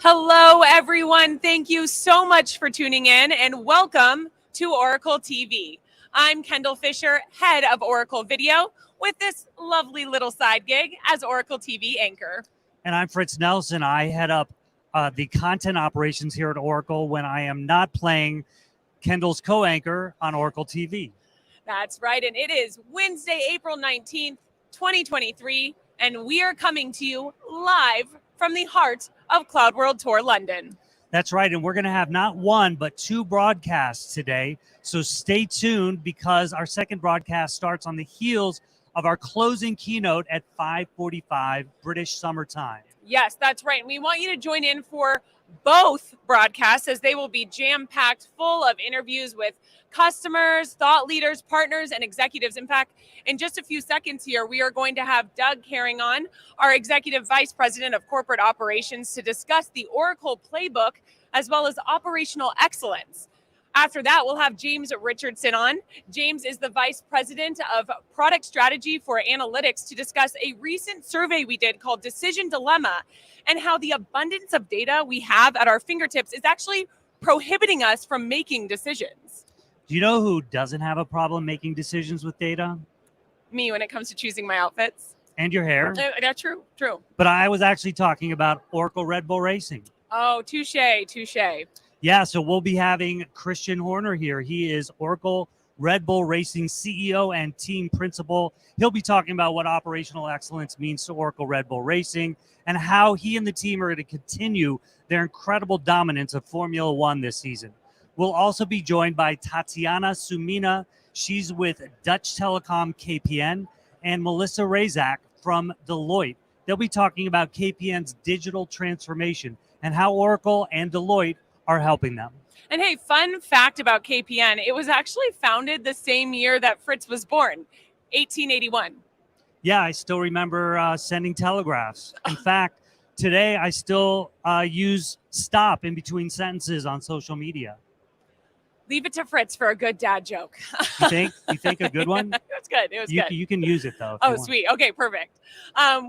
Hello, everyone. Thank you so much for tuning in and welcome to Oracle TV. I'm Kendall Fisher, head of Oracle Video, with this lovely little side gig as Oracle TV anchor. And I'm Fritz Nelson. I head up the content operations here at Oracle when I am not playing Kendall's co-anchor on Oracle TV. That's right. And it is Wednesday, April 19th, 2023. And we are coming to you live from the heart of CloudWorld Tour London. That's right. And we're going to have not one, but two broadcasts today. So stay tuned because our second broadcast starts on the heels of our closing keynote at 5:45 British Summer Time. Yes, that's right. And we want you to join in for both broadcasts as they will be jam-packed full of interviews with customers, thought leaders, partners, and executives. In fact, in just a few seconds here, we are going to have Doug carrying on, our Executive Vice President of Corporate Operations, to discuss the Oracle Playbook as well as operational excellence. After that, we'll have James Richardson on. James is the Vice President of Product Strategy for Analytics to discuss a recent survey we did called Decision Dilemma and how the abundance of data we have at our fingertips is actually prohibiting us from making decisions. Do you know who doesn't have a problem making decisions with data? Me, when it comes to choosing my outfits. And your hair. Yeah, true. But I was actually talking about Oracle Red Bull Racing. Oh, touche. Yeah, so we'll be having Christian Horner here. He is Oracle Red Bull Racing CEO and team principal. He'll be talking about what operational excellence means to Oracle Red Bull Racing and how he and the team are going to continue their incredible dominance of Formula One this season. We'll also be joined by Tatiana Sumina. She's with Dutch Telecom KPN, and Melissa Razak from Deloitte. They'll be talking about KPN's digital transformation and how Oracle and Deloitte are helping them. And hey, fun fact about KPN, it was actually founded the same year that Fritz was born, 1881. Yeah, I still remember sending telegraphs. In fact, today I still use stop in between sentences on social media. Leave it to Fritz for a good dad joke. You think a good one? It was good. Good. You can use it though. Oh, sweet. Okay, perfect.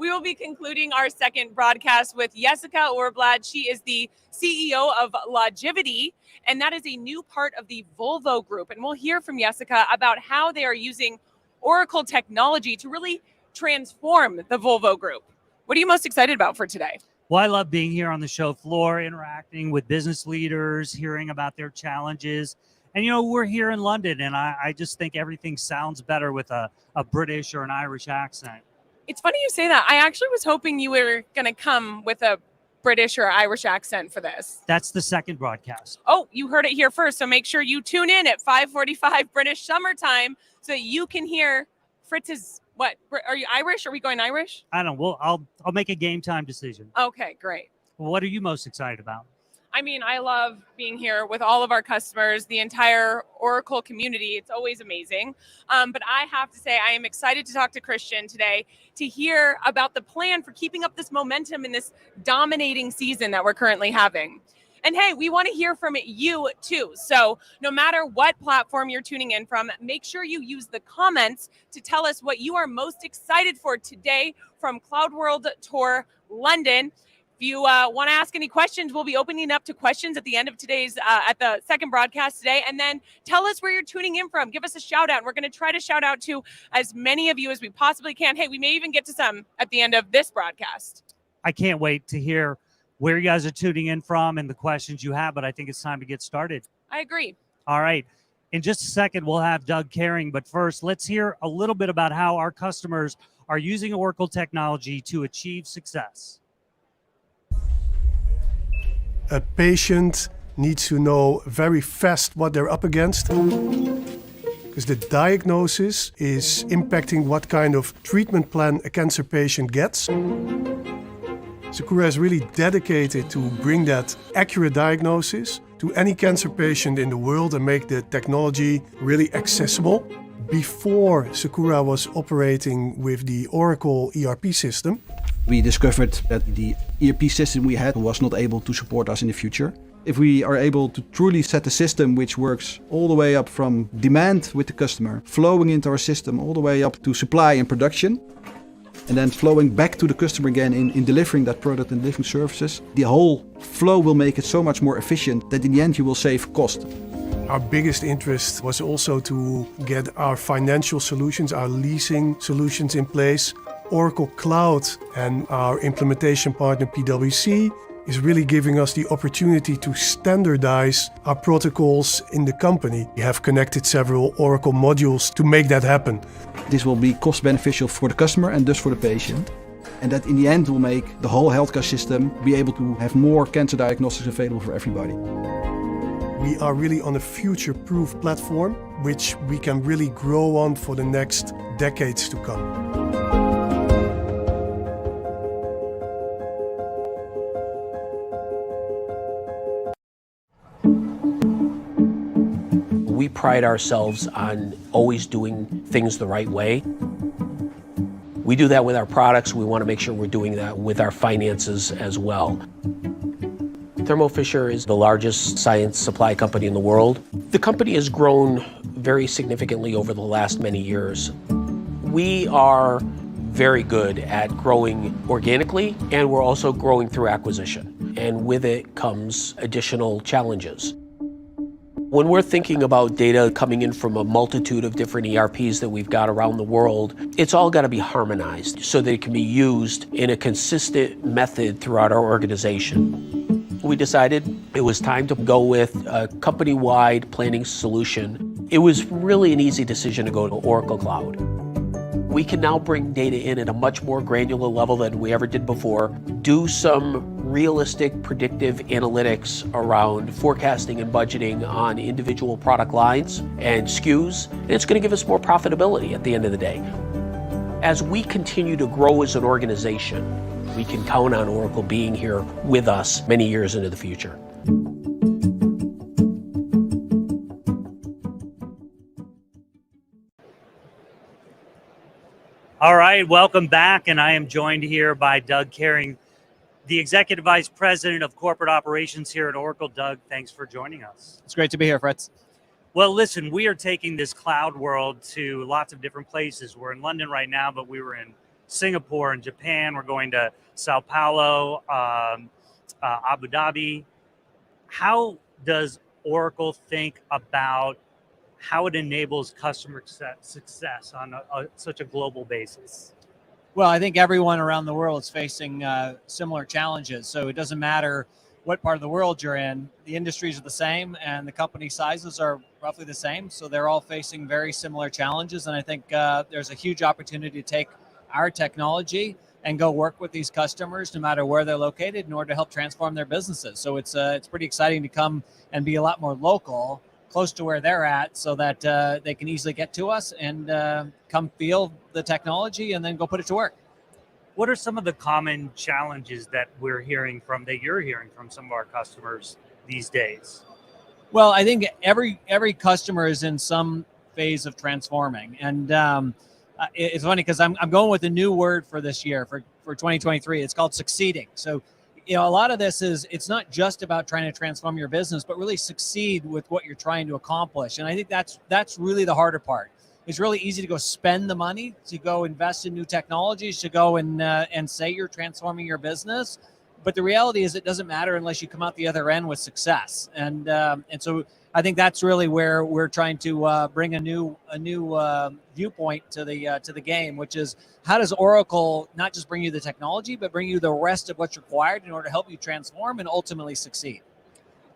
We will be concluding our second broadcast with Jessica Orblad. She is the CEO of Longevity, and that is a new part of the Volvo Group. And we'll hear from Jessica about how they are using Oracle technology to really transform the Volvo Group. What are you most excited about for today? Well, I love being here on the show floor, interacting with business leaders, hearing about their challenges. And, you know, we're here in London, and I just think everything sounds better with a British or an Irish accent. It's funny you say that. I actually was hoping you were going to come with a British or Irish accent for this. That's the second broadcast. Oh, you heard it here first. So make sure you tune in at 5:45 British summertime so that you can hear Fritz's. What? Are you Irish? Are we going Irish? I don't know. Well, I'll make a game time decision. Okay, great. What are you most excited about? I mean, I love being here with all of our customers, the entire Oracle community. It's always amazing. But I have to say, I am excited to talk to Christian today to hear about the plan for keeping up this momentum in this dominating season that we're currently having. And hey, we want to hear from you too. So no matter what platform you're tuning in from, make sure you use the comments to tell us what you are most excited for today from CloudWorld Tour London. If you want to ask any questions, we'll be opening up to questions at the end of today's, at the second broadcast today. And then tell us where you're tuning in from. Give us a shout out. We're going to try to shout out to as many of you as we possibly can. Hey, we may even get to some at the end of this broadcast. I can't wait to hear where you guys are tuning in from and the questions you have, but I think it's time to get started. I agree. All right. In just a second, we'll have Doug Caring, but first, let's hear a little bit about how our customers are using Oracle technology to achieve success. A patient needs to know very fast what they're up against, because the diagnosis is impacting what kind of treatment plan a cancer patient gets. Sakura is really dedicated to bring that accurate diagnosis to any cancer patient in the world and make the technology really accessible. Before Sakura was operating with the Oracle ERP system, we discovered that the ERP system we had was not able to support us in the future. If we are able to truly set a system which works all the way up from demand with the customer, flowing into our system all the way up to supply and production, and then flowing back to the customer again in delivering that product and delivering services, the whole flow will make it so much more efficient that in the end you will save cost. Our biggest interest was also to get our financial solutions, our leasing solutions in place. Oracle Cloud and our implementation partner PwC is really giving us the opportunity to standardize our protocols in the company. We have connected several Oracle modules to make that happen. This will be cost beneficial for the customer and thus for the patient. And that in the end will make the whole healthcare system be able to have more cancer diagnostics available for everybody. We are really on a future-proof platform, which we can really grow on for the next decades to come. We pride ourselves on always doing things the right way. We do that with our products. We want to make sure we're doing that with our finances as well. Thermo Fisher is the largest science supply company in the world. The company has grown very significantly over the last many years. We are very good at growing organically, and we're also growing through acquisition. And with it comes additional challenges. When we're thinking about data coming in from a multitude of different ERPs that we've got around the world, it's all got to be harmonized so that it can be used in a consistent method throughout our organization. We decided it was time to go with a company-wide planning solution. It was really an easy decision to go to Oracle Cloud. We can now bring data in at a much more granular level than we ever did before, do some realistic predictive analytics around forecasting and budgeting on individual product lines and SKUs, and it's going to give us more profitability at the end of the day. As we continue to grow as an organization, we can count on Oracle being here with us many years into the future. All right, welcome back. And I am joined here by Doug Caring, the Executive Vice President of Corporate Operations here at Oracle. Doug, thanks for joining us. It's great to be here, Fritz. Well, listen, we are taking this cloud world to lots of different places. We're in London right now, but we were in Singapore and Japan. We're going to Sao Paulo, Abu Dhabi. How does Oracle think about how it enables customer success on such a global basis? Well, I think everyone around the world is facing similar challenges. So it doesn't matter what part of the world you're in, the industries are the same and the company sizes are roughly the same. So they're all facing very similar challenges. And I think there's a huge opportunity to take our technology and go work with these customers, no matter where they're located, in order to help transform their businesses. So it's pretty exciting to come and be a lot more local, close to where they're at, so that they can easily get to us and come feel the technology and then go put it to work. What are some of the common challenges that you're hearing from some of our customers these days? Well, I think every customer is in some phase of transforming. And it's funny because I'm going with a new word for this year, for 2023. It's called succeeding. So, a lot of this is, it's not just about trying to transform your business, but really succeed with what you're trying to accomplish. And I think that's really the harder part. It's really easy to go spend the money, to go invest in new technologies, to go and say you're transforming your business. But the reality is it doesn't matter unless you come out the other end with success. And so I think that's really where we're trying to bring a new viewpoint to the game, which is, how does Oracle not just bring you the technology, but bring you the rest of what's required in order to help you transform and ultimately succeed?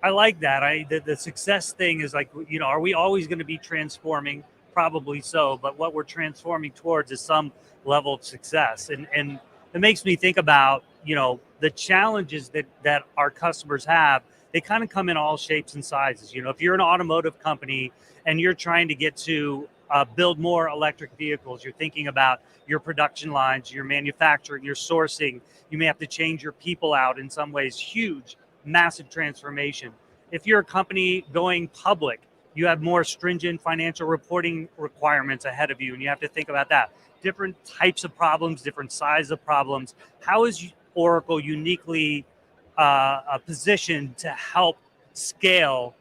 I like that. The success thing is like, are we always going to be transforming? Probably so, but what we're transforming towards is some level of success. And it makes me think about, the challenges that our customers have. They kind of come in all shapes and sizes. If you're an automotive company and you're trying to get to build more electric vehicles, you're thinking about your production lines, your manufacturing, your sourcing. You may have to change your people out in some ways. Huge, massive transformation. If you're a company going public, you have more stringent financial reporting requirements ahead of you, and you have to think about that. Different types of problems, different size of problems. How is Oracle uniquely positioned to help scale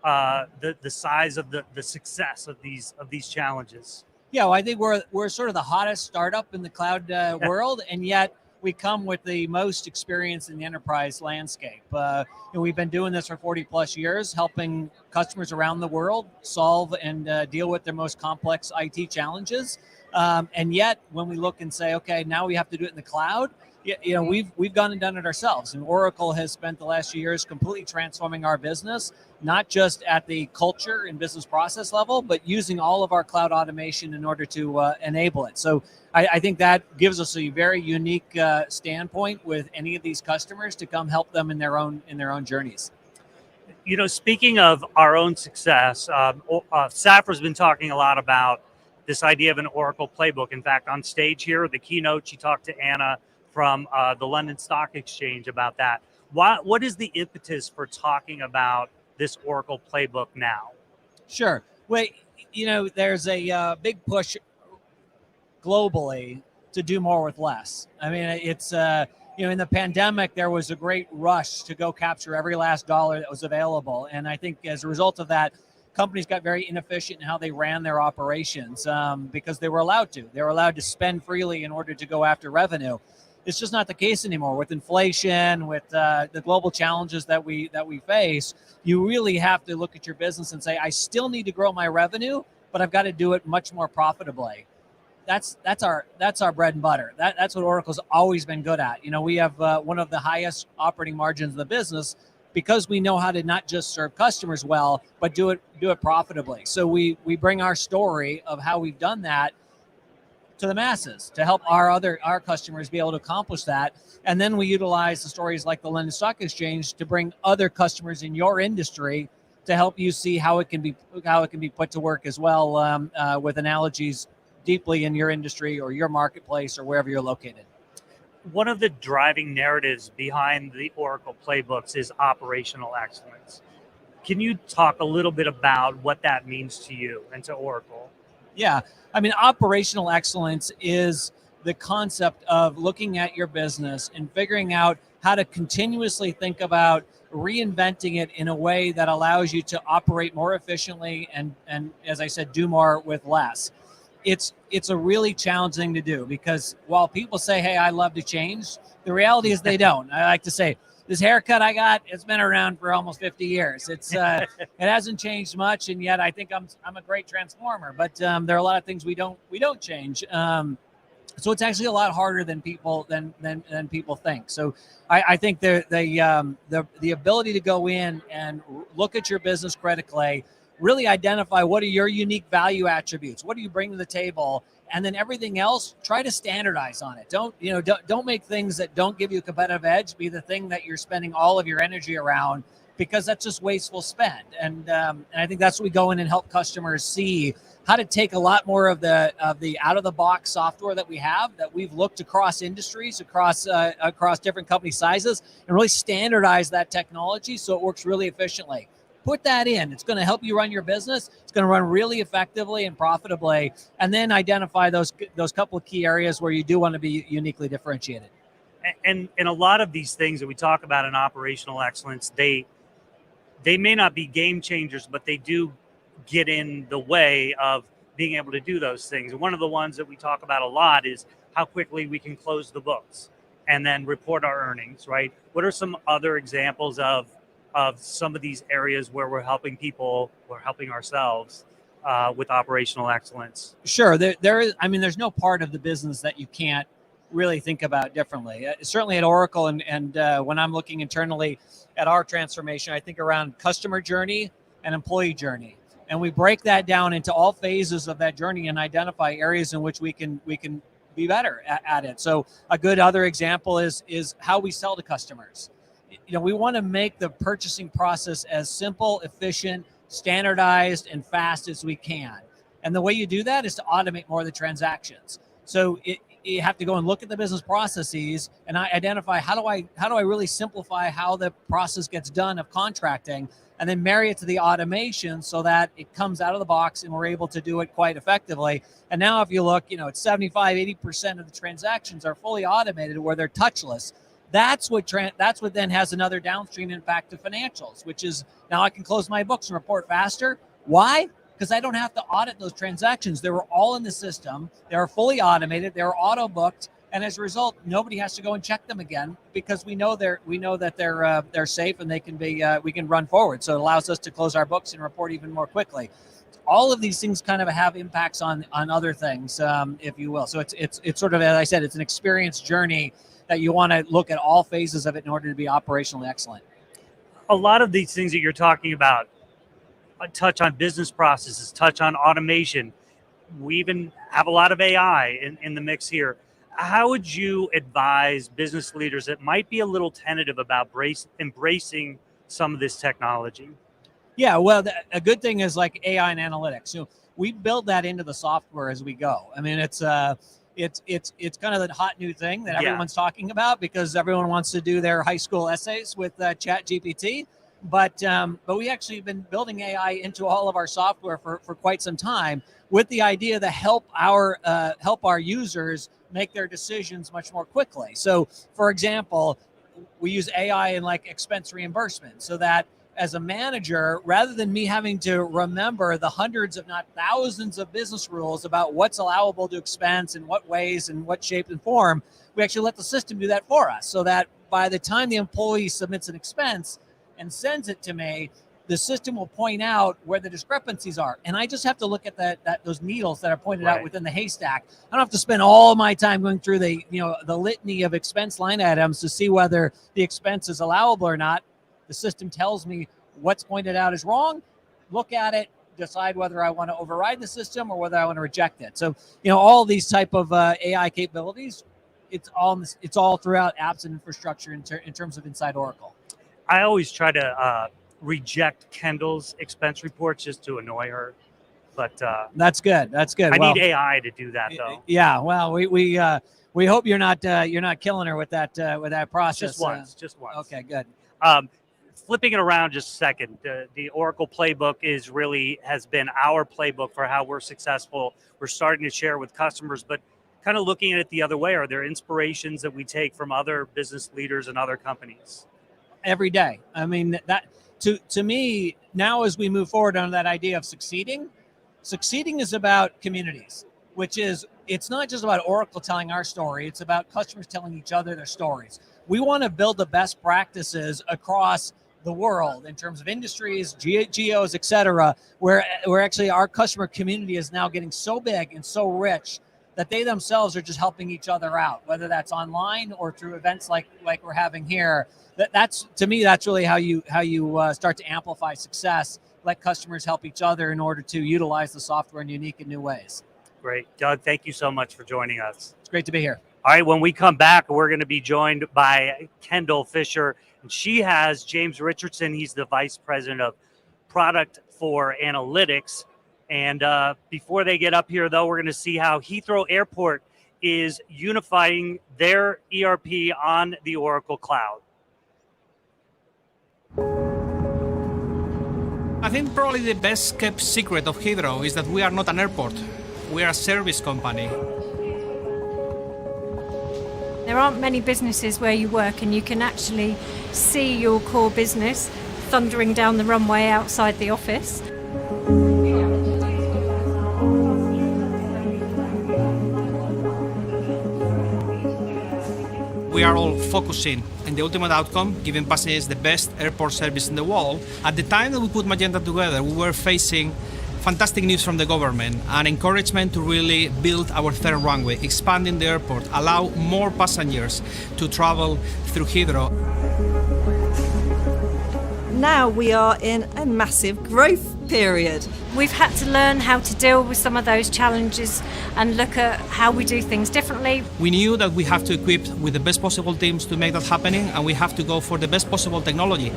the size of the success of these challenges? Yeah, well, I think we're sort of the hottest startup in the cloud world, and yet we come with the most experience in the enterprise landscape. We've been doing this for 40 plus years, helping customers around the world solve and deal with their most complex IT challenges. And yet, when we look and say, okay, now we have to do it in the cloud, we've gone and done it ourselves. And Oracle has spent the last few years completely transforming our business, not just at the culture and business process level, but using all of our cloud automation in order to enable it. So I think that gives us a very unique standpoint with any of these customers to come help them in their own journeys. Speaking of our own success, Safra's been talking a lot about this idea of an Oracle playbook. In fact, on stage here, the keynote, she talked to Anna from the London Stock Exchange about that. What is the impetus for talking about this Oracle playbook now? Sure. Well, there's a big push globally to do more with less. I mean, it's in the pandemic, there was a great rush to go capture every last dollar that was available. And I think as a result of that, companies got very inefficient in how they ran their operations because they were allowed to. They were allowed to spend freely in order to go after revenue. It's just not the case anymore. With inflation, with the global challenges that we face, you really have to look at your business and say, I still need to grow my revenue, but I've got to do it much more profitably. That's our bread and butter. That's what Oracle's always been good at. We have one of the highest operating margins in the business because we know how to not just serve customers well, but do it profitably. So we bring our story of how we've done that to the masses to help our customers be able to accomplish that. And then we utilize the stories like the London Stock Exchange to bring other customers in your industry to help you see how it can be put to work as well with analogies deeply in your industry or your marketplace or wherever you're located. One of the driving narratives behind the Oracle playbooks is operational excellence. Can you talk a little bit about what that means to you and to Oracle? Yeah, I mean, operational excellence is the concept of looking at your business and figuring out how to continuously think about reinventing it in a way that allows you to operate more efficiently and as I said, do more with less. It's a really challenging thing to do because while people say, hey, I love to change, the reality is they don't. I like to say, this haircut I got, it's been around for almost 50 years. It hasn't changed much, and yet I think I'm a great transformer. But there are a lot of things we don't change. So it's actually a lot harder than people think. So I think the ability to go in and look at your business critically, really identify what are your unique value attributes, what do you bring to the table, and then everything else, try to standardize on it. Don't make things that don't give you a competitive edge be the thing that you're spending all of your energy around, because that's just wasteful spend. And I think that's what we go in and help customers see how to take a lot more of the out of the box software that we have, that we've looked across industries, across different company sizes, and really standardize that technology so it works really efficiently. Put that in. It's going to help you run your business. It's going to run really effectively and profitably. And then identify those couple of key areas where you do want to be uniquely differentiated. And a lot of these things that we talk about in operational excellence, they may not be game changers, but they do get in the way of being able to do those things. And one of the ones that we talk about a lot is how quickly we can close the books and then report our earnings, right? What are some other examples of some of these areas where we're helping people, we're helping ourselves with operational excellence? Sure. There's no part of the business that you can't really think about differently. Certainly at Oracle and when I'm looking internally at our transformation, I think around customer journey and employee journey. And we break that down into all phases of that journey and identify areas in which we can be better at it. So a good other example is how we sell to customers. We want to make the purchasing process as simple, efficient, standardized, and fast as we can. And the way you do that is to automate more of the transactions. So you have to go and look at the business processes and identify how do I really simplify how the process gets done of contracting, and then marry it to the automation so that it comes out of the box and we're able to do it quite effectively. And now if you look, it's 75-80% of the transactions are fully automated where they're touchless. That's what then has another downstream impact to financials, which is now I can close my books and report faster. Why? because I don't have to audit those transactions. They were all in the system. They were fully automated. They were auto booked. And as a result, nobody has to go and check them again because we know that they're safe and they can be we can run forward. So it allows us to close our books and report even more quickly. All of these things kind of have impacts on other things, if you will. So it's sort of, as I said, it's an experience journey that you want to look at all phases of it in order to be operationally excellent. A lot of these things that you're talking about touch on business processes, touch on automation. We even have a lot of AI in the mix here. How would you advise business leaders that might be a little tentative about embracing some of this technology? Yeah, well, a good thing is like AI and analytics. So we build that into the software as we go. I mean, it's kind of the hot new thing that everyone's talking about because everyone wants to do their high school essays with Chat GPT. But we actually have been building AI into all of our software for quite some time with the idea to help our users make their decisions much more quickly. So, for example, we use AI in like expense reimbursement so that as a manager, rather than me having to remember the hundreds, if not thousands of business rules about what's allowable to expense in what ways and what shape and form, we actually let the system do that for us so that by the time the employee submits an expense and sends it to me, the system will point out where the discrepancies are. And I just have to look at those needles that are pointed out within the haystack. I don't have to spend all my time going through the litany of expense line items to see whether the expense is allowable or not. The system tells me what's pointed out is wrong, look at it, decide whether I want to override the system or whether I want to reject it. So, all these type of AI capabilities, it's all throughout apps and infrastructure in terms of inside Oracle. I always try to reject Kendall's expense reports just to annoy her, but that's good. I need AI to do that though. Yeah, well, we hope you're not killing her with that process. Just once. Okay, good. Flipping it around just a second, the Oracle playbook has been our playbook for how we're successful. We're starting to share with customers, but kind of looking at it the other way. Are there inspirations that we take from other business leaders and other companies? Every day. I mean, that to me, now as we move forward on that idea of succeeding is about communities, which is, it's not just about Oracle telling our story, it's about customers telling each other their stories. We want to build the best practices across the world in terms of industries, geos, et cetera, where actually our customer community is now getting so big and so rich that they themselves are just helping each other out, whether that's online or through events like we're having here. That's to me, that's really how you start to amplify success. Let customers help each other in order to utilize the software in unique and new ways. Great. Doug, thank you so much for joining us. It's great to be here. All right, when we come back, we're going to be joined by Kendall Fisher, and she has James Richardson. He's the Vice President of Product for Analytics. And before they get up here, though, we're going to see how Heathrow Airport is unifying their ERP on the Oracle Cloud. I think probably the best kept secret of Heathrow is that we are not an airport. We are a service company. There aren't many businesses where you work and you can actually see your core business thundering down the runway outside the office. We are all focusing on the ultimate outcome, giving passengers the best airport service in the world. At the time that we put Magenta together, we were facing fantastic news from the government and encouragement to really build our third runway, expanding the airport, allow more passengers to travel through Heathrow. Now we are in a massive growth period. We've had to learn how to deal with some of those challenges and look at how we do things differently. We knew that we have to equip with the best possible teams to make that happening, and we have to go for the best possible technology.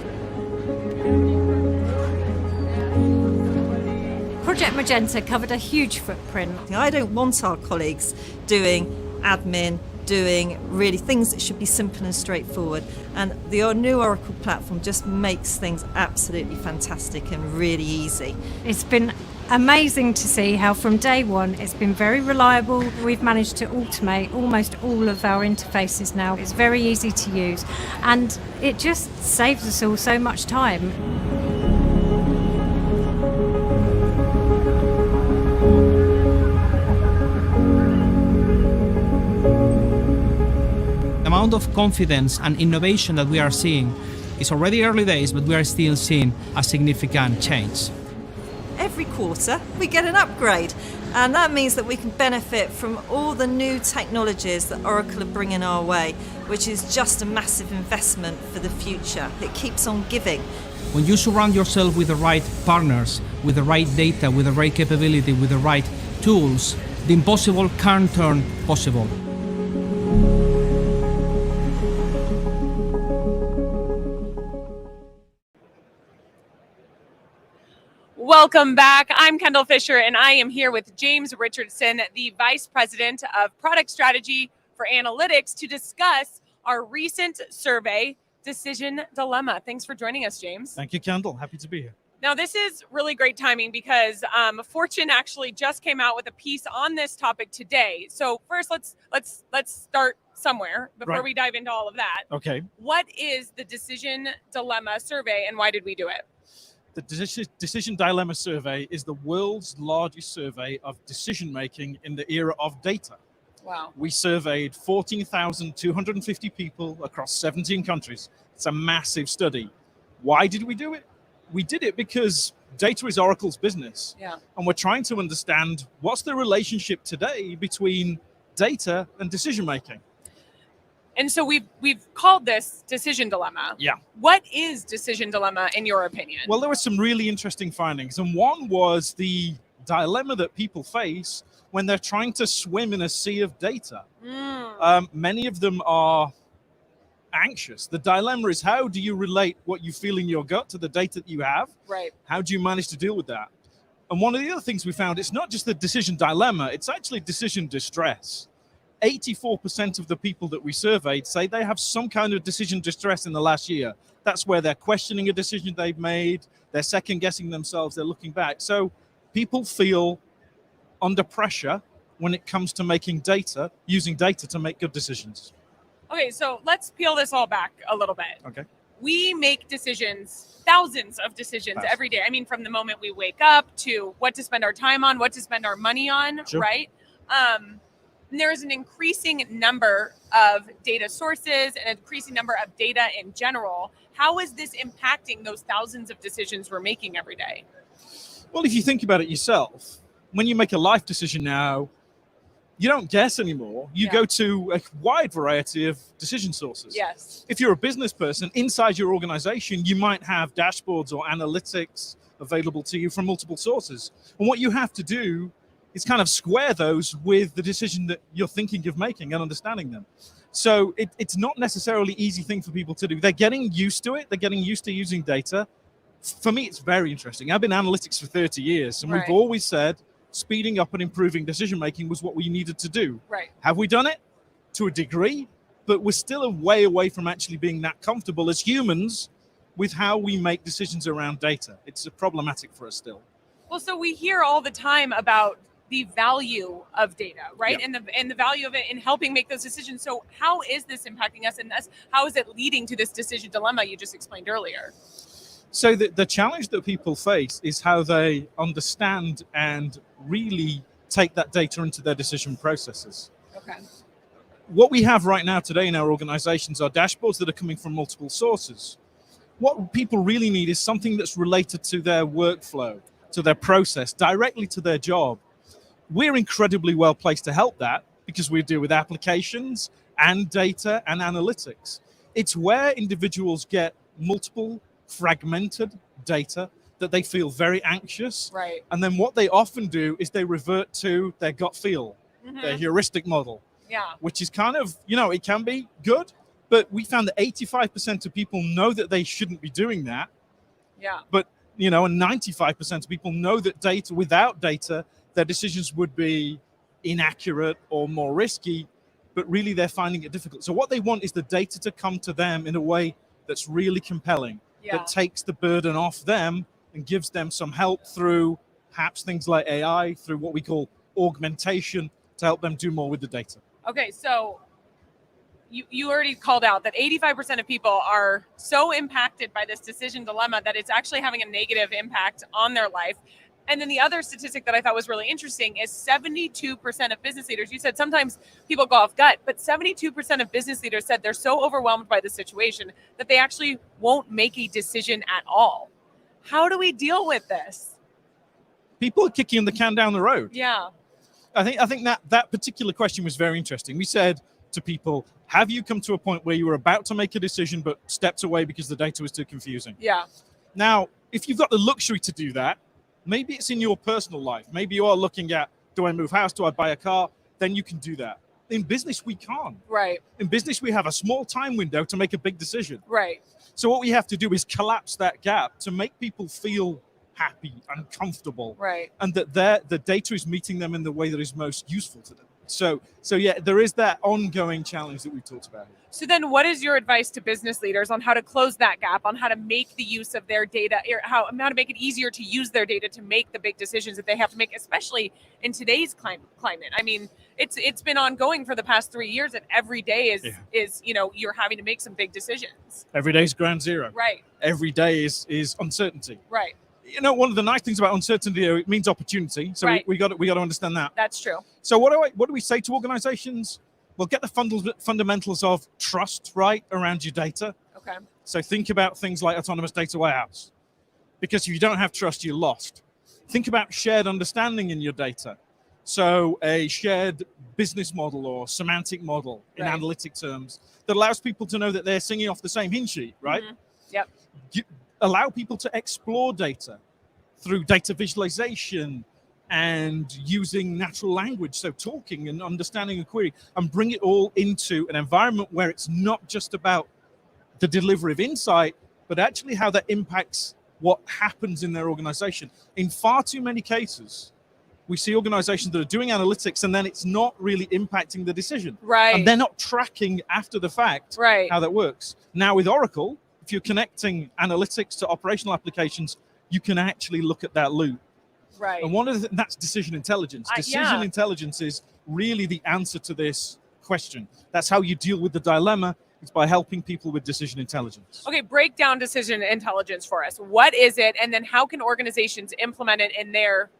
Project Magenta covered a huge footprint. I don't want our colleagues doing admin, doing really things that should be simple and straightforward. And the new Oracle platform just makes things absolutely fantastic and really easy. It's been amazing to see how from day one it's been very reliable. We've managed to automate almost all of our interfaces now. It's very easy to use and it just saves us all so much time. amount of confidence and innovation that we are seeing is already early days, but we are still seeing a significant change. Every quarter we get an upgrade, and that means that we can benefit from all the new technologies that Oracle are bringing our way, which is just a massive investment for the future. It keeps on giving. When you surround yourself with the right partners, with the right data, with the right capability, with the right tools, the impossible can turn possible. Welcome back. I'm Kendall Fisher, and I am here with James Richardson, the Vice President of Product Strategy for Analytics, to discuss our recent survey, Decision Dilemma. Thanks for joining us, James. Thank you, Kendall. Happy to be here. Now, this is really great timing because Fortune actually just came out with a piece on this topic today. So first, let's start somewhere before we dive into all of that. Okay. What is the Decision Dilemma survey, and why did we do it? The Decision Dilemma survey is the world's largest survey of decision-making in the era of data. Wow. We surveyed 14,250 people across 17 countries. It's a massive study. Why did we do it? We did it because data is Oracle's business. Yeah. And we're trying to understand what's the relationship today between data and decision-making. And so we've called this Decision Dilemma. Yeah. What is Decision Dilemma in your opinion? Well, there were some really interesting findings. And one was the dilemma that people face when they're trying to swim in a sea of data. Many of them are anxious. The dilemma is, how do you relate what you feel in your gut to the data that you have? Right. How do you manage to deal with that? And one of the other things we found, it's not just the decision dilemma, it's actually decision distress. 84% of the people that we surveyed say they have some kind of decision distress in the last year. That's where they're questioning a decision they've made, they're second guessing themselves, they're looking back. So people feel under pressure when it comes to using data to make good decisions. Okay, so let's peel this all back a little bit. Okay. We make decisions, thousands of decisions every day. I mean, from the moment we wake up to what to spend our time on, what to spend our money on, right? There is an increasing number of data sources and an increasing number of data in general. How is this impacting those thousands of decisions we're making every day? Well, if you think about it yourself, when you make a life decision now, you don't guess anymore. You go to a wide variety of decision sources. Yes. If you're a business person, inside your organization, you might have dashboards or analytics available to you from multiple sources. And what you have to do is kind of square those with the decision that you're thinking of making and understanding them. So it's not necessarily an easy thing for people to do. They're getting used to it. They're getting used to using data. For me, it's very interesting. I've been in analytics for 30 years, and we've always said speeding up and improving decision-making was what we needed to do. Right. Have we done it? To a degree, but we're still a way away from actually being that comfortable as humans with how we make decisions around data. It's problematic for us still. Well, so we hear all the time about the value of data, right? Yeah. And the value of it in helping make those decisions. So how is this impacting us, and how is it leading to this decision dilemma you just explained earlier? So the challenge that people face is how they understand and really take that data into their decision processes. Okay. What we have right now today in our organizations are dashboards that are coming from multiple sources. What people really need is something that's related to their workflow, to their process, directly to their job. We're incredibly well placed to help that because we deal with applications and data and analytics. It's where individuals get multiple fragmented data that they feel very anxious. Right. And then what they often do is they revert to their gut feel, their heuristic model, which is kind of, it can be good, but we found that 85% of people know that they shouldn't be doing that. Yeah. But, and 95% of people know that without data, their decisions would be inaccurate or more risky, but really they're finding it difficult. So what they want is the data to come to them in a way that's really compelling, that takes the burden off them and gives them some help through perhaps things like AI, through what we call augmentation, to help them do more with the data. Okay, so you already called out that 85% of people are so impacted by this decision dilemma that it's actually having a negative impact on their life. And then the other statistic that I thought was really interesting is 72% of business leaders, you said sometimes people go off gut, but 72% of business leaders said they're so overwhelmed by the situation that they actually won't make a decision at all. How do we deal with this? People are kicking the can down the road. Yeah. I think that particular question was very interesting. We said to people, have you come to a point where you were about to make a decision but stepped away because the data was too confusing? Yeah. Now, if you've got the luxury to do that, maybe it's in your personal life. Maybe you are looking at, do I move house? Do I buy a car? Then you can do that. In business, we can't. Right. In business, we have a small time window to make a big decision. Right. So what we have to do is collapse that gap to make people feel happy and comfortable. Right. And that the data is meeting them in the way that is most useful to them. So yeah, there is that ongoing challenge that we talked about here. So then what is your advice to business leaders on how to close that gap, on how to make the use of their data, or how to make it easier to use their data to make the big decisions that they have to make, especially in today's climate? I mean, it's been ongoing for the past 3 years, and every day is you're having to make some big decisions. Every day is ground zero. Right. Every day is uncertainty. Right. One of the nice things about uncertainty, it means opportunity. So right. we got to understand that. That's true. So what do we say to organizations? Well, get the fundamentals of trust right around your data. Okay. So think about things like autonomous data warehouse, because if you don't have trust, you're lost. Think about shared understanding in your data. So a shared business model or semantic model in analytic terms that allows people to know that they're singing off the same hymn sheet, right? Mm-hmm. Yep. Allow people to explore data through data visualization and using natural language, so talking and understanding a query, and bring it all into an environment where it's not just about the delivery of insight, but actually how that impacts what happens in their organization. In far too many cases, we see organizations that are doing analytics and then it's not really impacting the decision. Right. And they're not tracking after the fact how that works. Now with Oracle, if you're connecting analytics to operational applications, you can actually look at that loop. Right. And one of that's decision intelligence. Decision intelligence is really the answer to this question. That's how you deal with the dilemma. It's by helping people with decision intelligence. Okay, break down decision intelligence for us. What is it, and then how can organizations implement it in their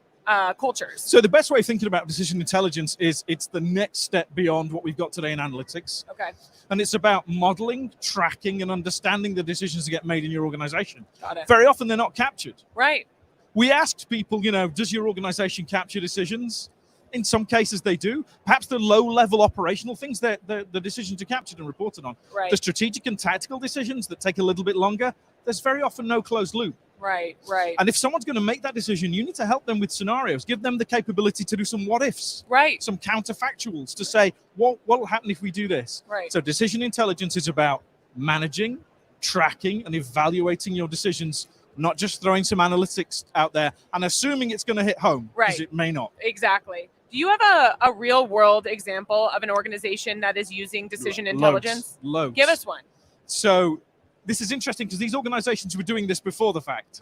cultures? So the best way of thinking about decision intelligence is it's the next step beyond what we've got today in analytics. Okay. And it's about modeling, tracking, and understanding the decisions that get made in your organization. Got it. Very often they're not captured. Right. We asked people, does your organization capture decisions? In some cases they do. Perhaps the low-level operational things, the decisions are captured and reported on. Right. The strategic and tactical decisions that take a little bit longer, there's very often no closed loop. Right, right. And if someone's going to make that decision, you need to help them with scenarios. Give them the capability to do some what-ifs. Right. Some counterfactuals to say, what will happen if we do this? Right. So decision intelligence is about managing, tracking, and evaluating your decisions, not just throwing some analytics out there and assuming it's going to hit home, because it may not. Exactly. Do you have a real world example of an organization that is using decision intelligence? Loads. Give us one. So this is interesting because these organizations were doing this before the fact.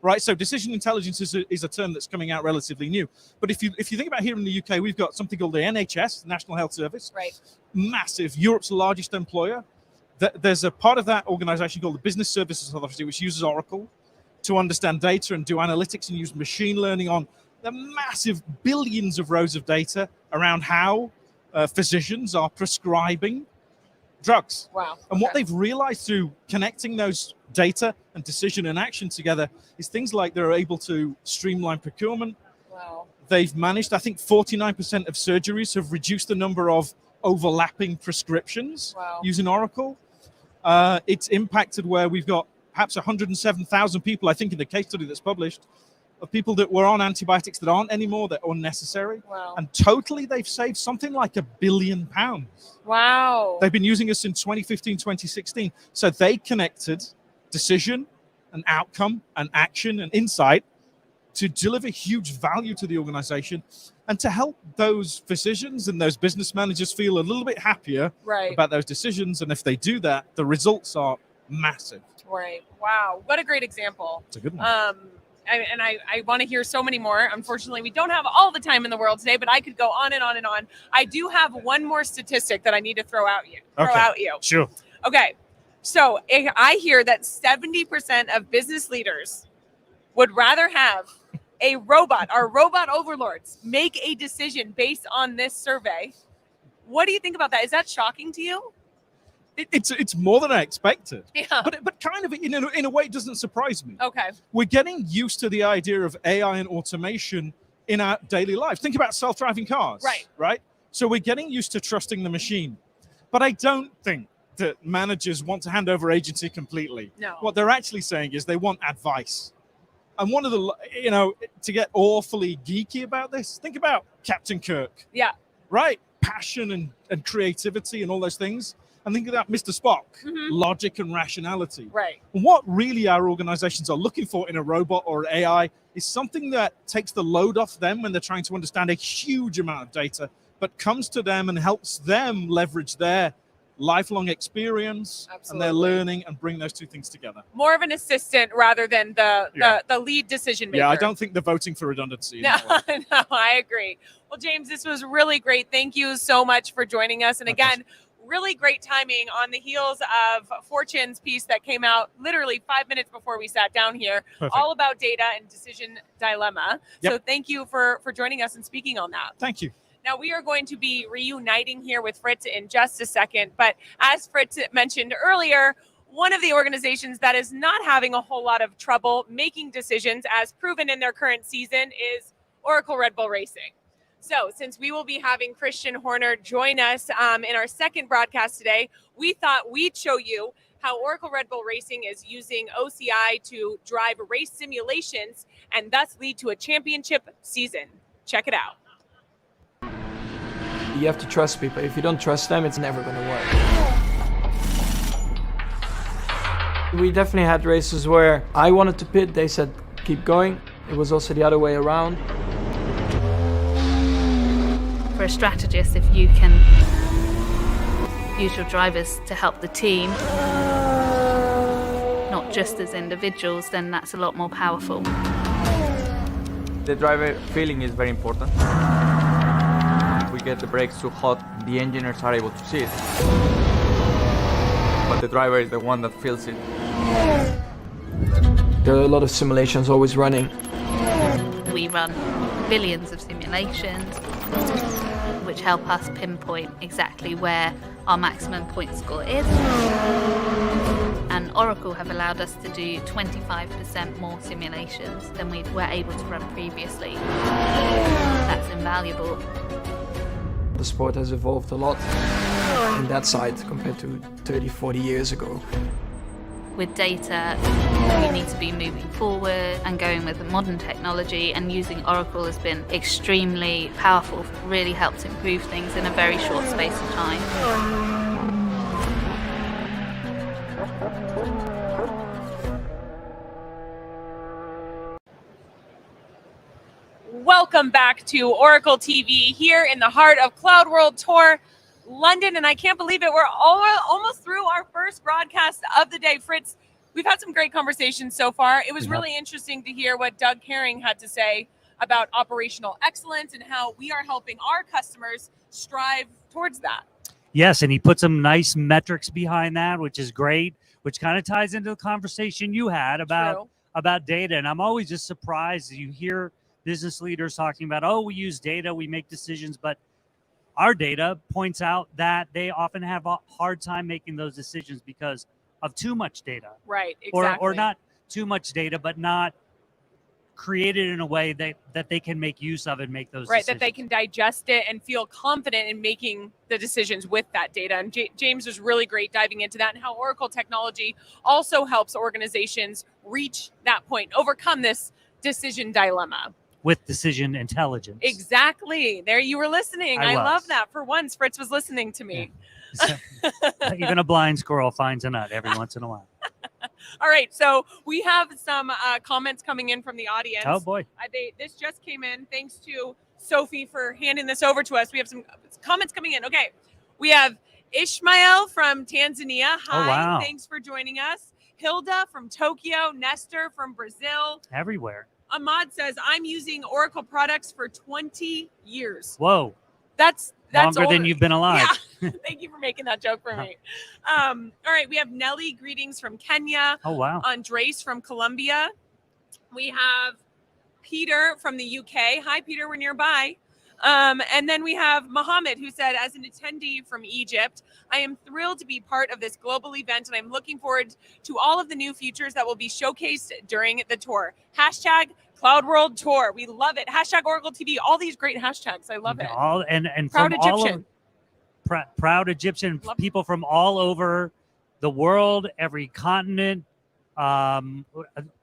Right. So decision intelligence is a term that's coming out relatively new. But if you think about here in the UK, we've got something called the NHS, the National Health Service. Right. Massive, Europe's largest employer. There's a part of that organization called the Business Services Authority, which uses Oracle to understand data and do analytics and use machine learning on the massive billions of rows of data around how physicians are prescribing drugs. Wow. And what they've realized through connecting those data and decision and action together is things like they're able to streamline procurement. Wow. They've managed, I think 49% of surgeries have reduced the number of overlapping prescriptions using Oracle. It's impacted where we've got perhaps 107,000 people, I think in the case study that's published, of people that were on antibiotics that aren't anymore, that are unnecessary. Wow. And totally they've saved something like £1 billion. Wow. They've been using us since 2015, 2016. So they connected decision and outcome and action and insight to deliver huge value to the organization and to help those physicians and those business managers feel a little bit happier about those decisions. And if they do that, the results are massive. Right. Wow. What a great example. It's a good one. I want to hear so many more. Unfortunately, we don't have all the time in the world today, but I could go on and on and on. I do have one more statistic that I need to throw out you. Sure. Okay. So I hear that 70% of business leaders would rather have a robot, our robot overlords, make a decision based on this survey. What do you think about that? Is that shocking to you? It's more than I expected. Yeah. But kind of in a way it doesn't surprise me. Okay. We're getting used to the idea of AI and automation in our daily lives. Think about self-driving cars. Right? So we're getting used to trusting the machine. But I don't think that managers want to hand over agency completely. No. What they're actually saying is they want advice. And one of the, to get awfully geeky about this, think about Captain Kirk. Yeah. Right? Passion and creativity and all those things. And think about Mr. Spock, logic and rationality. Right. And what really our organizations are looking for in a robot or an AI is something that takes the load off them when they're trying to understand a huge amount of data, but comes to them and helps them leverage their lifelong experience and their learning and bring those two things together. More of an assistant rather than the lead decision maker. Yeah, I don't think they're voting for redundancy. No, no, I agree. Well, James, this was really great. Thank you so much for joining us. And again, really great timing on the heels of Fortune's piece that came out literally 5 minutes before we sat down here, all about data and decision dilemma. Yep. So thank you for joining us and speaking on that. Thank you. Now, we are going to be reuniting here with Fritz in just a second. But as Fritz mentioned earlier, one of the organizations that is not having a whole lot of trouble making decisions, as proven in their current season, is Oracle Red Bull Racing. So since we will be having Christian Horner join us in our second broadcast today, we thought we'd show you how Oracle Red Bull Racing is using OCI to drive race simulations and thus lead to a championship season. Check it out. You have to trust people. If you don't trust them, it's never going to work. We definitely had races where I wanted to pit, they said keep going. It was also the other way around. For a strategist, if you can use your drivers to help the team, not just as individuals, then that's a lot more powerful. The driver feeling is very important. If we get the brakes too hot, the engineers are able to see it. But the driver is the one that feels it. There are a lot of simulations always running. We run billions of simulations, which help us pinpoint exactly where our maximum point score is. And Oracle have allowed us to do 25% more simulations than we were able to run previously. That's invaluable. The sport has evolved a lot in that side compared to 30, 40 years ago. With data, we need to be moving forward and going with the modern technology, and using Oracle has been extremely powerful, really helped improve things in a very short space of time. Welcome back to Oracle TV here in the heart of CloudWorld Tour London, and I can't believe it. We're almost through our first broadcast of the day. Fritz, we've had some great conversations so far. It was really interesting to hear what Doug Herring had to say about operational excellence and how we are helping our customers strive towards that. Yes, and he put some nice metrics behind that, which is great, which kind of ties into the conversation you had about data. And I'm always just surprised you hear business leaders talking about, oh, we use data, we make decisions, but our data points out that they often have a hard time making those decisions because of too much data. Right, exactly. Or not too much data, but not created in a way that they can make use of and make those decisions. That they can digest it and feel confident in making the decisions with that data. And James was really great diving into that and how Oracle technology also helps organizations reach that point, overcome this decision dilemma. With decision intelligence. Exactly. There you were listening. I love that. For once, Fritz was listening to me. Yeah. Even a blind squirrel finds a nut every once in a while. All right. So we have some comments coming in from the audience. Oh, boy. This just came in. Thanks to Sophie for handing this over to us. We have some comments coming in. Okay. We have Ishmael from Tanzania. Hi. Oh, wow. Thanks for joining us. Hilda from Tokyo. Nestor from Brazil. Everywhere. Ahmad says, I'm using Oracle products for 20 years. Whoa. That's longer than you've been alive. Yeah. Thank you for making that joke for me. All right. We have Nelly, greetings from Kenya. Oh, wow. Andres from Colombia. We have Peter from the UK. Hi, Peter, we're nearby. And then we have Mohammed, who said, as an attendee from Egypt, I am thrilled to be part of this global event, and I'm looking forward to all of the new features that will be showcased during the tour. Hashtag CloudWorld Tour. We love it. Hashtag Oracle TV. All these great hashtags. I love it. All and Proud from all Egyptian. of, proud Egyptian Love people from all over the world, every continent, all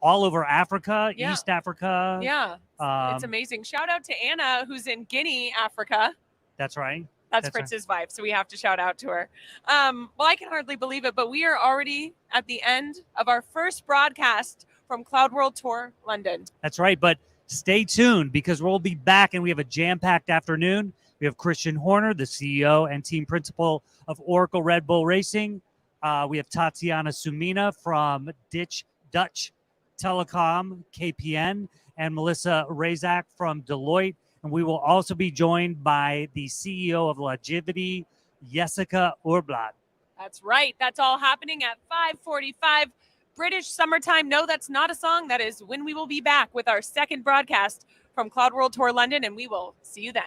over Africa, Yeah. East Africa. Yeah, it's amazing. Shout out to Anna, who's in Guinea, Africa. That's right. That's Fritz's wife, so we have to shout out to her. Well, I can hardly believe it, but we are already at the end of our first broadcast from CloudWorld Tour London. That's right. But stay tuned because we'll be back and we have a jam-packed afternoon. We have Christian Horner, the CEO and team principal of Oracle Red Bull Racing. We have Tatiana Sumina from Dutch Telecom, KPN, and Melissa Razak from Deloitte. And we will also be joined by the CEO of Longevity, Jessica Urblad. That's right. That's all happening at 5:45 British summertime. No, that's not a song. That is when we will be back with our second broadcast from CloudWorld Tour London, and we will see you then.